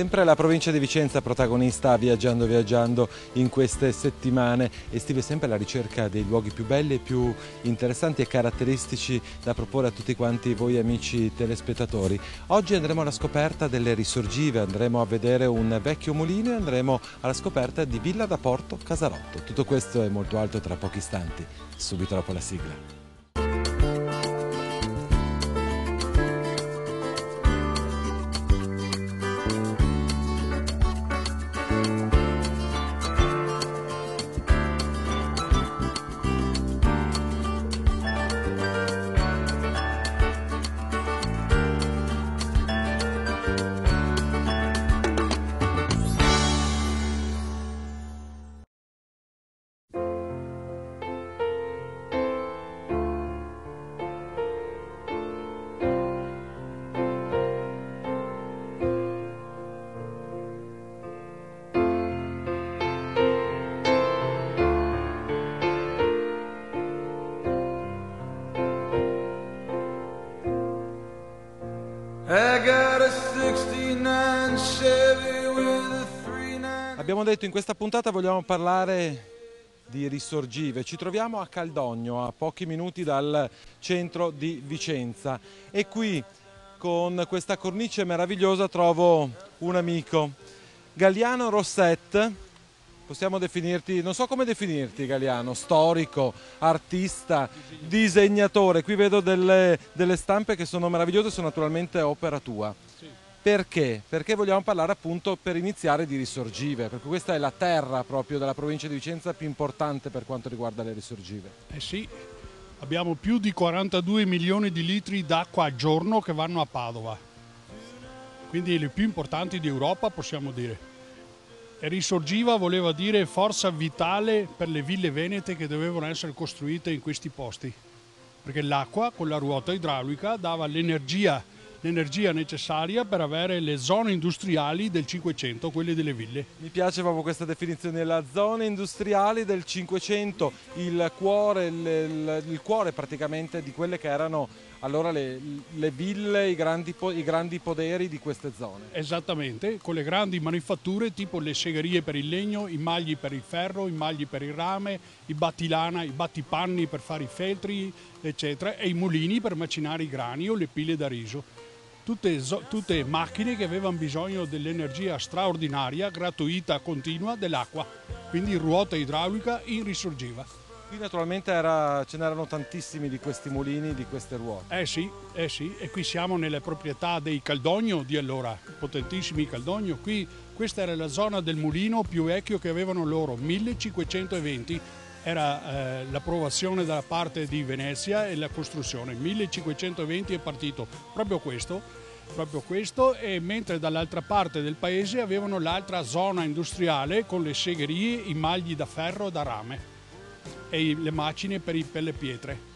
Sempre la provincia di Vicenza protagonista Viaggiando Viaggiando in queste settimane, e Steve è sempre alla ricerca dei luoghi più belli e più interessanti e caratteristici da proporre a tutti quanti voi amici telespettatori. Oggi andremo alla scoperta delle risorgive, andremo a vedere un vecchio mulino e andremo alla scoperta di Villa da Porto Casarotto. Tutto questo e molto altro tra pochi istanti, subito dopo la sigla. Abbiamo detto in questa puntata vogliamo parlare di risorgive. Ci troviamo a Caldogno, a pochi minuti dal centro di Vicenza, e qui con questa cornice meravigliosa trovo un amico, Galliano Rosset. Possiamo definirti, non so come definirti Galliano, storico, artista, disegnatore. Qui vedo delle stampe che sono meravigliose, sono naturalmente opera tua. Perché? Perché vogliamo parlare appunto, per iniziare, di risorgive, perché questa è la terra proprio della provincia di Vicenza più importante per quanto riguarda le risorgive. Eh sì, abbiamo più di 42 milioni di litri d'acqua al giorno che vanno a Padova, quindi le più importanti d'Europa, possiamo dire. E risorgiva voleva dire forza vitale per le ville venete che dovevano essere costruite in questi posti, perché l'acqua con la ruota idraulica dava l'energia necessaria per avere le zone industriali del Cinquecento, quelle delle ville. Mi piace proprio questa definizione, la zona industriali del Cinquecento, il cuore praticamente di quelle che erano allora le ville, i grandi poderi di queste zone. Esattamente, con le grandi manifatture tipo le segherie per il legno, i magli per il ferro, i magli per il rame, i battilana, i battipanni per fare i feltri, eccetera, e i mulini per macinare i grani o le pile da riso. Tutte macchine che avevano bisogno dell'energia straordinaria, gratuita, continua dell'acqua, quindi ruota idraulica in risorgiva. Qui naturalmente ce n'erano tantissimi di questi mulini, di queste ruote. Eh sì, e qui siamo nelle proprietà dei Caldogno di allora, potentissimi Caldogno. Questa era la zona del mulino più vecchio che avevano loro, 1520. Era l'approvazione da parte di Venezia e la costruzione. 1520 è partito proprio questo, e mentre dall'altra parte del paese avevano l'altra zona industriale con le segherie, i magli da ferro e da rame e le macine per le pietre.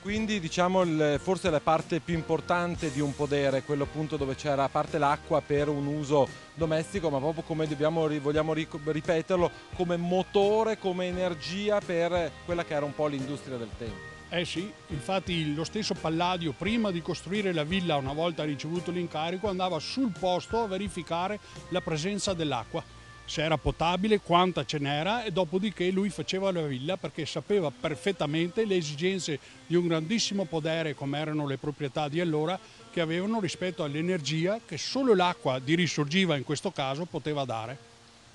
Quindi diciamo forse la parte più importante di un podere, quello appunto dove c'era, a parte l'acqua per un uso domestico, ma proprio come vogliamo ripeterlo, come motore, come energia per quella che era un po' l'industria del tempo. Eh sì, infatti lo stesso Palladio, prima di costruire la villa, una volta ricevuto l'incarico, andava sul posto a verificare la presenza dell'acqua, se era potabile, quanta ce n'era, e dopodiché lui faceva la villa perché sapeva perfettamente le esigenze di un grandissimo podere come erano le proprietà di allora, che avevano rispetto all'energia che solo l'acqua di risorgiva in questo caso poteva dare.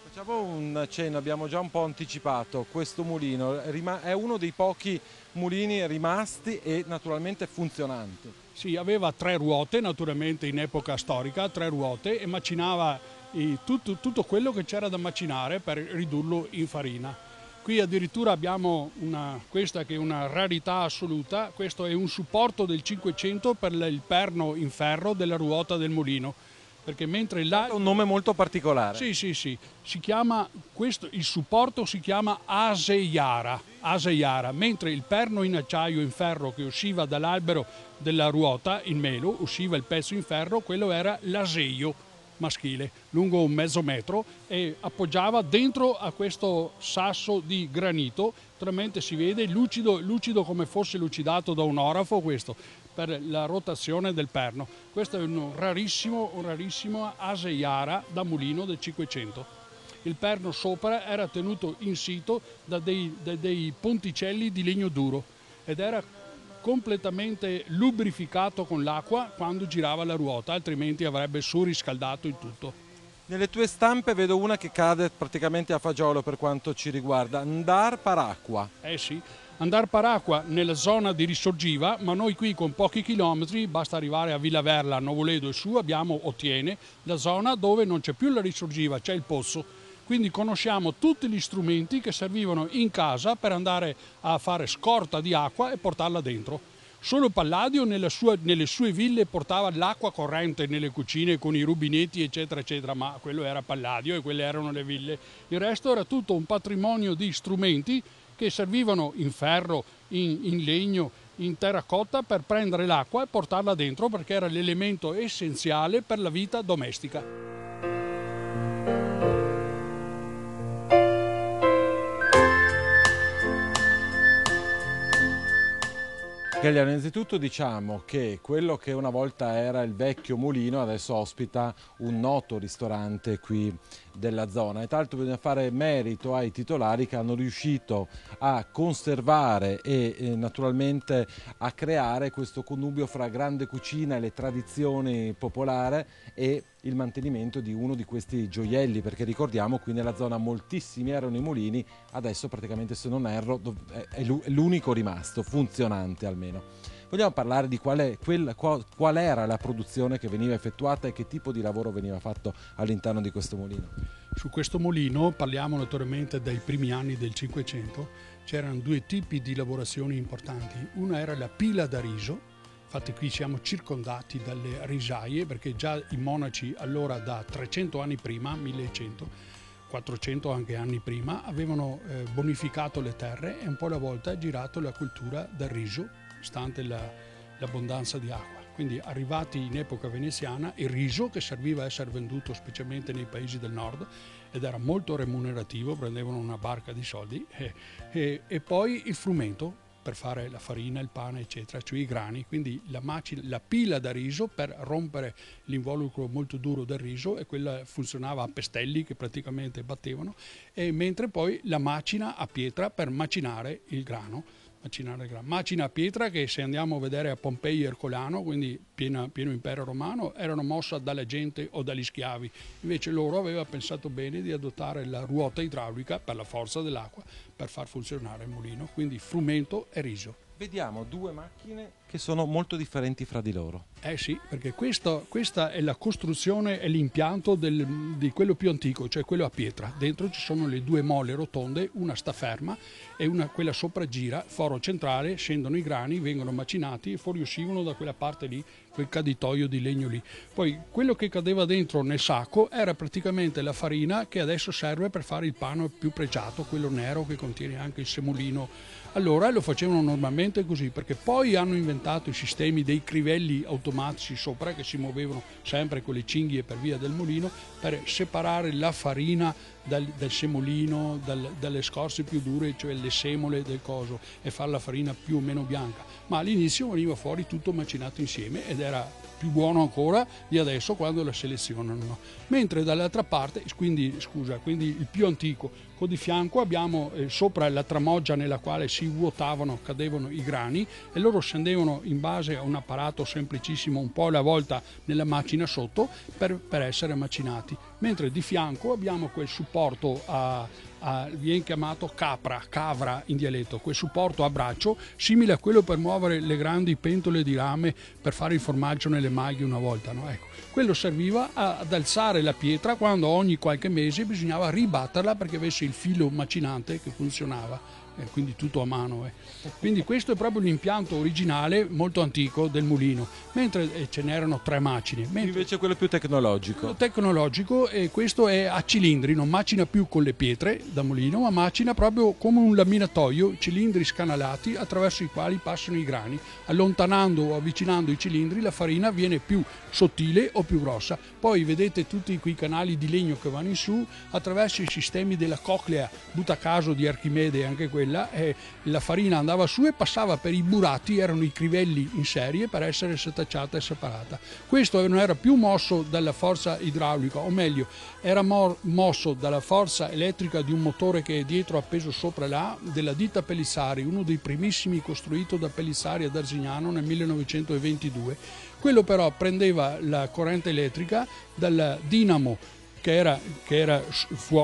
Facciamo un cenno, abbiamo già un po' anticipato, questo mulino è uno dei pochi mulini rimasti e naturalmente funzionanti. Sì, aveva 3 ruote, naturalmente in epoca storica, 3 ruote, e macinava tutto quello che c'era da macinare per ridurlo in farina. Qui addirittura abbiamo questa che è una rarità assoluta, questo è un supporto del Cinquecento per il perno in ferro della ruota del mulino. Perché mentre là... È un nome molto particolare. Sì, si chiama, il supporto si chiama aseiara, mentre il perno in acciaio in ferro che usciva dall'albero della ruota, il melo, usciva il pezzo in ferro, quello era l'aseio maschile, lungo 1,5 metri, e appoggiava dentro a questo sasso di granito, naturalmente si vede lucido come fosse lucidato da un orafo questo. per la rotazione del perno. Questo è un rarissimo Aseiara da mulino del 500. Il perno sopra era tenuto in situ da dei ponticelli di legno duro ed era completamente lubrificato con l'acqua quando girava la ruota, altrimenti avrebbe surriscaldato il tutto. Nelle tue stampe vedo una che cade praticamente a fagiolo per quanto ci riguarda, Ndar Paracqua. Sì, Ndar Paracqua nella zona di Risorgiva, ma noi qui con pochi chilometri, basta arrivare a Villaverla, a Novoledo e su, abbiamo Otiene, la zona dove non c'è più la Risorgiva, c'è il pozzo. Quindi conosciamo tutti gli strumenti che servivano in casa per andare a fare scorta di acqua e portarla dentro. Solo Palladio nelle sue ville portava l'acqua corrente nelle cucine con i rubinetti eccetera eccetera, ma quello era Palladio e quelle erano le ville. Il resto era tutto un patrimonio di strumenti che servivano in ferro, in legno, in terracotta per prendere l'acqua e portarla dentro, perché era l'elemento essenziale per la vita domestica. Gagliano, innanzitutto diciamo che quello che una volta era il vecchio mulino adesso ospita un noto ristorante qui della zona, e tra l'altro bisogna fare merito ai titolari che hanno riuscito a conservare e naturalmente a creare questo connubio fra grande cucina e le tradizioni popolari e il mantenimento di uno di questi gioielli, perché ricordiamo qui nella zona moltissimi erano i mulini, adesso praticamente, se non erro, è l'unico rimasto funzionante almeno. Vogliamo parlare di qual era la produzione che veniva effettuata e che tipo di lavoro veniva fatto all'interno di questo mulino? Su questo mulino parliamo naturalmente dai primi anni del 500, c'erano due tipi di lavorazioni importanti. Una era la pila da riso. Infatti qui siamo circondati dalle risaie, perché già i monaci allora, da 300 anni prima, 1100, 400 anche anni prima, avevano bonificato le terre e un po' alla volta girato la cultura del riso, stante l'abbondanza di acqua. Quindi arrivati in epoca veneziana, il riso, che serviva a essere venduto specialmente nei paesi del nord ed era molto remunerativo, prendevano una barca di soldi, e poi il frumento, per fare la farina, il pane eccetera, cioè i grani, quindi la pila da riso per rompere l'involucro molto duro del riso, e quella funzionava a pestelli che praticamente battevano, e mentre poi la macina a pietra per macinare il grano. Macina a pietra che, se andiamo a vedere a Pompei e Ercolano, quindi pieno impero romano, erano mossa dalla gente o dagli schiavi. Invece loro aveva pensato bene di adottare la ruota idraulica per la forza dell'acqua per far funzionare il mulino, quindi frumento e riso. Vediamo due macchine che sono molto differenti fra di loro. Sì, perché questa è la costruzione e l'impianto di quello più antico, cioè quello a pietra. Dentro ci sono le due mole rotonde, una sta ferma e quella sopra gira, foro centrale, scendono i grani, vengono macinati e fuoriuscivano da quella parte lì, quel caditoio di legno lì. Poi quello che cadeva dentro nel sacco era praticamente la farina che adesso serve per fare il pane più pregiato, quello nero che contiene anche il semolino. Allora lo facevano normalmente così, perché poi hanno inventato i sistemi dei crivelli automatici sopra, che si muovevano sempre con le cinghie per via del mulino, per separare la farina dal semolino, dalle scorze più dure, cioè le semole del coso, e fare la farina più o meno bianca. Ma all'inizio veniva fuori tutto macinato insieme ed era più buono ancora di adesso quando la selezionano. Mentre dall'altra parte, quindi il più antico, con di fianco abbiamo sopra la tramoggia nella quale si vuotavano, cadevano i grani, e loro scendevano in base a un apparato semplicissimo, un po' alla volta nella macina sotto, per essere macinati. Mentre di fianco abbiamo quel supporto viene chiamato cavra in dialetto, quel supporto a braccio simile a quello per muovere le grandi pentole di rame per fare il formaggio nelle maglie una volta, no? Ecco, quello serviva ad alzare la pietra quando ogni qualche mese bisognava ribatterla perché avesse il filo macinante che funzionava. Quindi tutto a mano. Quindi questo è proprio l'impianto originale molto antico del mulino, mentre ce n'erano 3 macine. Invece quello più tecnologico. E questo è a cilindri, non macina più con le pietre da mulino, ma macina proprio come un laminatoio, cilindri scanalati attraverso i quali passano i grani. Allontanando o avvicinando i cilindri la farina viene più sottile o più grossa. Poi vedete tutti quei canali di legno che vanno in su attraverso i sistemi della coclea, butacaso di Archimede, anche quello, quella e la farina andava su e passava per i burati, erano i crivelli in serie per essere setacciata e separata. Questo non era più mosso dalla forza idraulica, o meglio, era mosso dalla forza elettrica di un motore che è dietro appeso sopra là, della ditta Pellissari, uno dei primissimi costruito da Pellissari ad Arzignano nel 1922. Quello però prendeva la corrente elettrica dal dinamo che era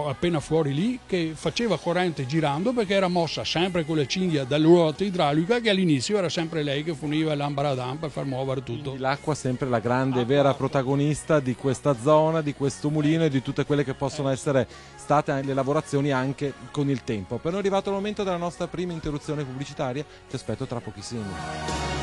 appena fuori lì, che faceva corrente girando perché era mossa sempre con la cinghia dalla ruota idraulica, che all'inizio era sempre lei che forniva l'ambaradam per far muovere tutto. L'acqua sempre la grande vera protagonista di questa zona, di questo mulino e di tutte quelle che possono essere state le lavorazioni anche con il tempo. Per noi è arrivato il momento della nostra prima interruzione pubblicitaria, ti aspetto tra pochissimo.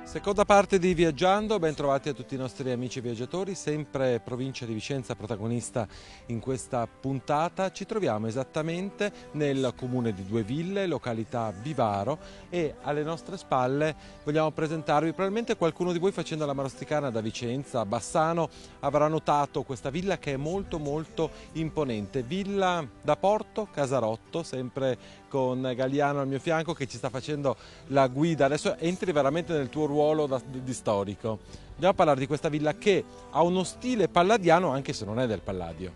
Seconda parte di Viaggiando, ben trovati a tutti i nostri amici viaggiatori, sempre provincia di Vicenza protagonista in questa puntata. Ci troviamo esattamente nel comune di Due Ville, località Vivaro, e alle nostre spalle vogliamo presentarvi, probabilmente qualcuno di voi facendo la marosticana da Vicenza, Bassano, avrà notato questa villa che è molto molto imponente. Villa da Porto, Casarotto, sempre con Galliano al mio fianco che ci sta facendo la guida. Adesso entri veramente nel tuo ruolo di storico. Andiamo a parlare di questa villa che ha uno stile palladiano anche se non è del Palladio.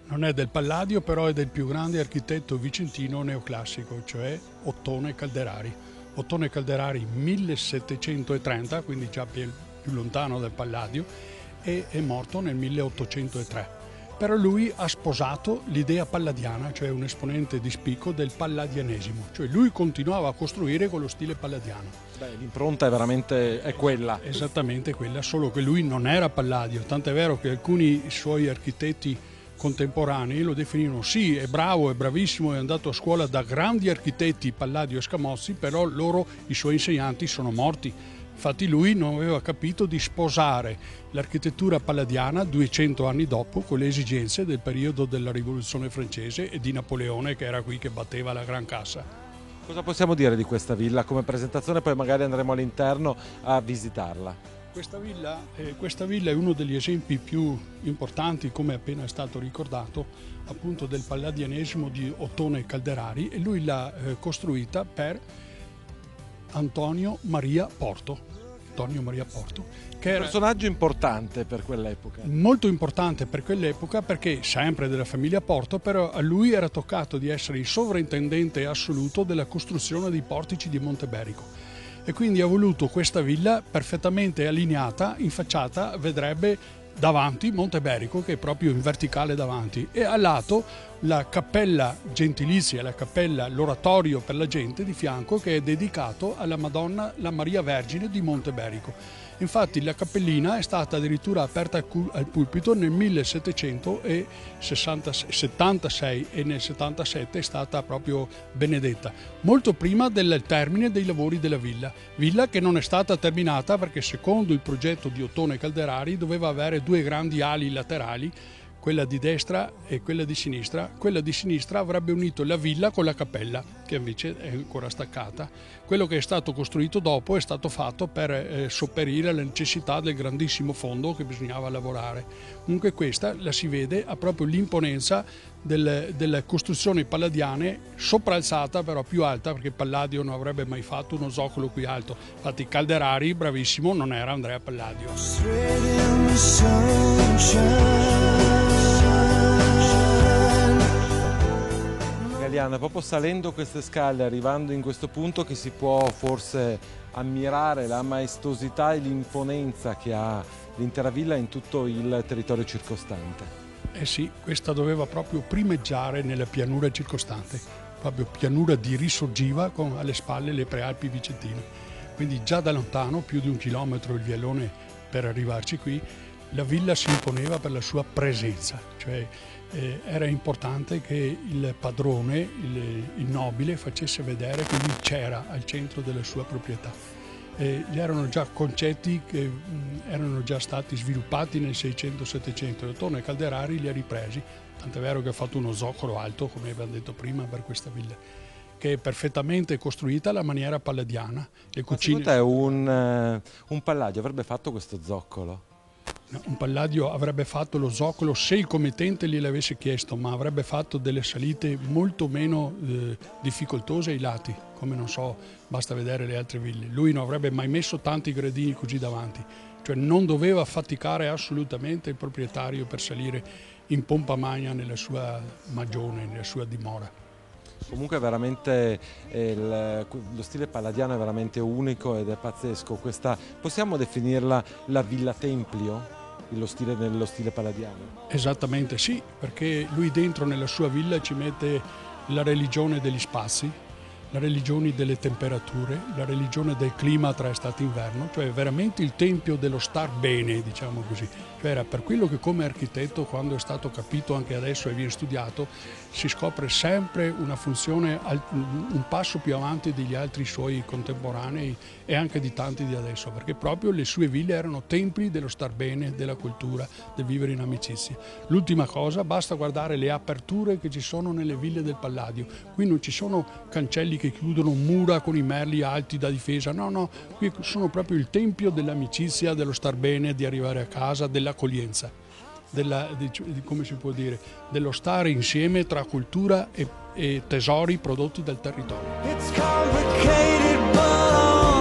Non è del Palladio, però è del più grande architetto vicentino neoclassico, cioè Ottone Calderari. Ottone Calderari 1730, quindi già più lontano del Palladio, e è morto nel 1803. Però lui ha sposato l'idea palladiana, cioè un esponente di spicco del palladianesimo, cioè lui continuava a costruire con lo stile palladiano. L'impronta è veramente quella. Esattamente quella, solo che lui non era Palladio, tant'è vero che alcuni suoi architetti contemporanei lo definivano sì, è bravo, è bravissimo, è andato a scuola da grandi architetti Palladio e Scamozzi, però i suoi insegnanti sono morti. Infatti lui non aveva capito di sposare l'architettura palladiana 200 anni dopo con le esigenze del periodo della Rivoluzione francese e di Napoleone, che era qui che batteva la Gran Cassa. Cosa possiamo dire di questa villa come presentazione? Poi magari andremo all'interno a visitarla. Questa villa è uno degli esempi più importanti, come appena è stato ricordato, appunto del palladianesimo di Ottone Calderari, e lui l'ha costruita per Antonio Maria Porto, che era un personaggio importante per quell'epoca. Molto importante per quell'epoca perché sempre della famiglia Porto, però a lui era toccato di essere il sovrintendente assoluto della costruzione dei portici di Monteberico e quindi ha voluto questa villa perfettamente allineata, in facciata vedrebbe davanti Monteberico, che è proprio in verticale davanti, e al lato la cappella gentilizia, l'oratorio per la gente di fianco, che è dedicato alla Madonna, la Maria Vergine di Monteberico. Infatti la cappellina è stata addirittura aperta al pulpito nel 1776 e nel 77 è stata proprio benedetta, molto prima del termine dei lavori della villa che non è stata terminata perché secondo il progetto di Ottone Calderari doveva avere due grandi ali laterali, quella di destra e quella di sinistra. Quella di sinistra avrebbe unito la villa con la cappella, che invece è ancora staccata. Quello che è stato costruito dopo è stato fatto per sopperire alla necessità del grandissimo fondo che bisognava lavorare. Comunque questa la si vede, ha proprio l'imponenza delle costruzioni palladiane, sopralzata però più alta, perché Palladio non avrebbe mai fatto uno zoccolo qui alto. Infatti Calderari, bravissimo, non era Andrea Palladio. Galliano, proprio salendo queste scale, arrivando in questo punto, che si può forse ammirare la maestosità e l'imponenza che ha l'intera villa in tutto il territorio circostante. Eh sì, questa doveva proprio primeggiare nella pianura circostante, proprio pianura di Risorgiva con alle spalle le prealpi vicentine. Quindi già da lontano, più di 1 chilometro il vialone per arrivarci qui, la villa si imponeva per la sua presenza, cioè era importante che il padrone, il nobile, facesse vedere che lui c'era al centro della sua proprietà. Gli erano già concetti che erano già stati sviluppati nel 600-700 e Ottone Calderari li ha ripresi, tant'è vero che ha fatto uno zoccolo alto, come abbiamo detto prima, per questa villa, che è perfettamente costruita alla maniera palladiana. Le cucine... Secondo te un Palladio avrebbe fatto questo zoccolo? No, un Palladio avrebbe fatto lo zoccolo se il committente gliel'avesse chiesto, ma avrebbe fatto delle salite molto meno difficoltose ai lati, come non so, basta vedere le altre ville. Lui non avrebbe mai messo tanti gradini così davanti, cioè non doveva faticare assolutamente il proprietario per salire in pompa magna nella sua magione, nella sua dimora. Comunque veramente lo stile palladiano è veramente unico ed è pazzesco. Possiamo definirla la Villa Templio, nello stile palladiano? Esattamente sì, perché lui dentro nella sua villa ci mette la religione degli spazi, la religione delle temperature, la religione del clima tra estate e inverno, cioè veramente il tempio dello star bene, diciamo così. Cioè era per quello che come architetto, quando è stato capito anche adesso e viene studiato, si scopre sempre una funzione un passo più avanti degli altri suoi contemporanei e anche di tanti di adesso, perché proprio le sue ville erano templi dello star bene, della cultura, del vivere in amicizia. L'ultima cosa, basta guardare le aperture che ci sono nelle ville del Palladio. Qui non ci sono cancelli che chiudono, mura con i merli alti da difesa, no, qui sono proprio il tempio dell'amicizia, dello star bene, di arrivare a casa, dell'accoglienza, come si può dire, dello stare insieme tra cultura e tesori prodotti dal territorio. It's complicated, but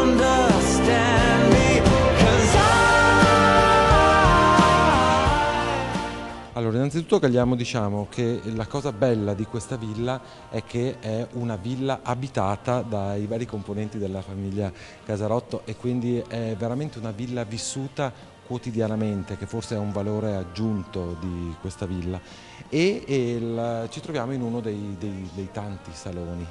understand me, 'cause Allora, innanzitutto diciamo che la cosa bella di questa villa è che è una villa abitata dai vari componenti della famiglia Casarotto e quindi è veramente una villa vissuta quotidianamente, che forse è un valore aggiunto di questa villa, e ci troviamo in uno dei tanti saloni.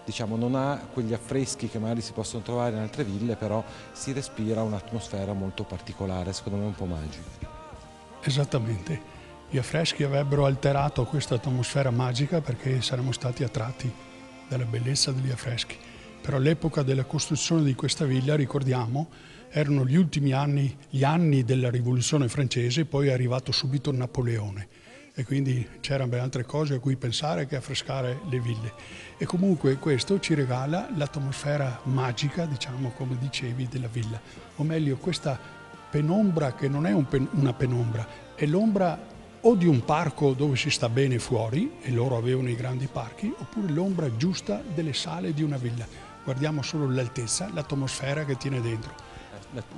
Diciamo, non ha quegli affreschi che magari si possono trovare in altre ville, però si respira un'atmosfera molto particolare, secondo me un po' magica. Esattamente, gli affreschi avrebbero alterato questa atmosfera magica perché saremmo stati attratti dalla bellezza degli affreschi. Però all'epoca della costruzione di questa villa, ricordiamo, erano gli ultimi anni, gli anni della rivoluzione francese, poi è arrivato subito Napoleone e quindi c'erano ben altre cose a cui pensare che affrescare le ville. E comunque questo ci regala l'atmosfera magica, diciamo, come dicevi, della villa, o meglio questa penombra che non è una penombra, è l'ombra o di un parco dove si sta bene fuori, e loro avevano i grandi parchi, oppure l'ombra giusta delle sale di una villa. Guardiamo solo l'altezza, l'atmosfera che tiene dentro.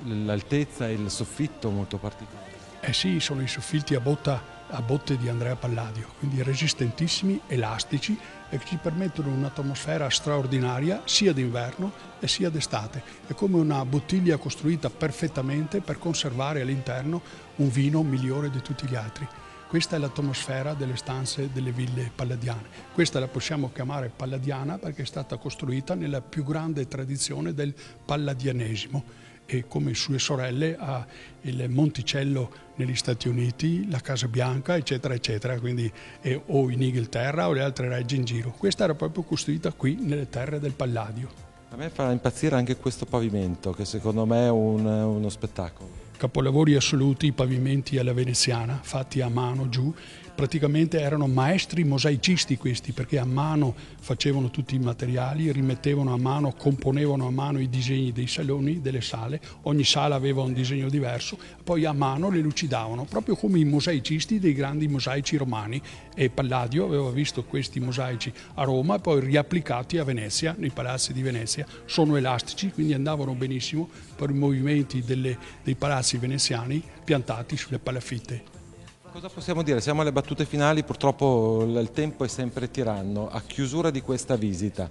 L'altezza e il soffitto molto particolari. Eh sì, sono i soffitti a botte di Andrea Palladio, quindi resistentissimi, elastici e che ci permettono un'atmosfera straordinaria sia d'inverno e sia d'estate. È come una bottiglia costruita perfettamente per conservare all'interno un vino migliore di tutti gli altri. Questa è l'atmosfera delle stanze delle ville palladiane. Questa la possiamo chiamare palladiana perché è stata costruita nella più grande tradizione del palladianesimo, e come sue sorelle ha il Monticello negli Stati Uniti, la Casa Bianca, eccetera, eccetera, quindi, o in Inghilterra o le altre regge in giro. Questa era proprio costruita qui nelle terre del Palladio. A me fa impazzire anche questo pavimento, che secondo me è uno spettacolo. Capolavori assoluti, i pavimenti alla veneziana, fatti a mano giù. Praticamente erano maestri mosaicisti questi, perché a mano facevano tutti i materiali, rimettevano a mano, componevano a mano i disegni dei saloni, delle sale, ogni sala aveva un disegno diverso, poi a mano le lucidavano, proprio come i mosaicisti dei grandi mosaici romani, e Palladio aveva visto questi mosaici a Roma e poi riapplicati a Venezia, nei palazzi di Venezia. Sono elastici, quindi andavano benissimo per i movimenti dei palazzi veneziani piantati sulle palafitte. Cosa possiamo dire? Siamo alle battute finali, purtroppo il tempo è sempre tiranno. A chiusura di questa visita.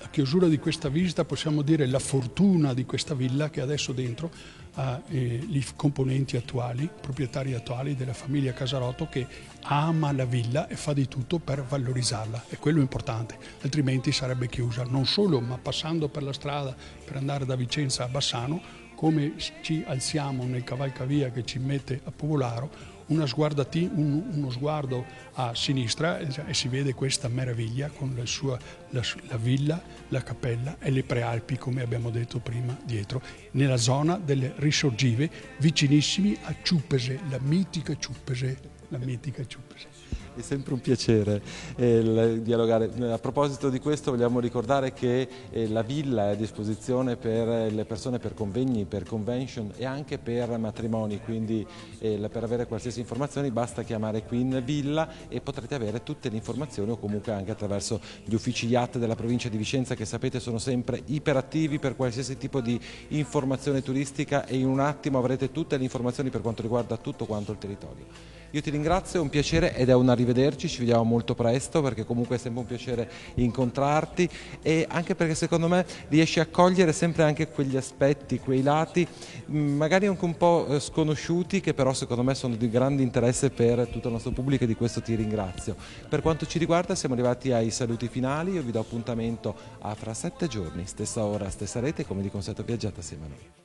A chiusura di questa visita possiamo dire la fortuna di questa villa che adesso dentro ha i componenti attuali, proprietari attuali della famiglia Casarotto, che ama la villa e fa di tutto per valorizzarla, e quello è importante, altrimenti sarebbe chiusa, non solo, ma passando per la strada per andare da Vicenza a Bassano come ci alziamo nel cavalcavia che ci mette a Povolaro, uno sguardo a sinistra e si vede questa meraviglia con la villa, la cappella e le prealpi, come abbiamo detto prima, dietro, nella zona delle Risorgive, vicinissimi a Ciuppese, la mitica Ciuppese. È sempre un piacere dialogare. A proposito di questo vogliamo ricordare che la villa è a disposizione per le persone per convegni, per convention e anche per matrimoni, quindi per avere qualsiasi informazione basta chiamare Queen Villa e potrete avere tutte le informazioni, o comunque anche attraverso gli uffici yacht della provincia di Vicenza, che sapete sono sempre iperattivi per qualsiasi tipo di informazione turistica, e in un attimo avrete tutte le informazioni per quanto riguarda tutto quanto il territorio. Io ti ringrazio, è un piacere ed è un arrivederci, ci vediamo molto presto, perché comunque è sempre un piacere incontrarti, e anche perché secondo me riesci a cogliere sempre anche quegli aspetti, quei lati magari anche un po' sconosciuti, che però secondo me sono di grande interesse per tutto il nostro pubblico, e di questo ti ringrazio. Per quanto ci riguarda siamo arrivati ai saluti finali, io vi do appuntamento a fra 7 giorni, stessa ora, stessa rete, come di consueto viaggiate assieme a noi.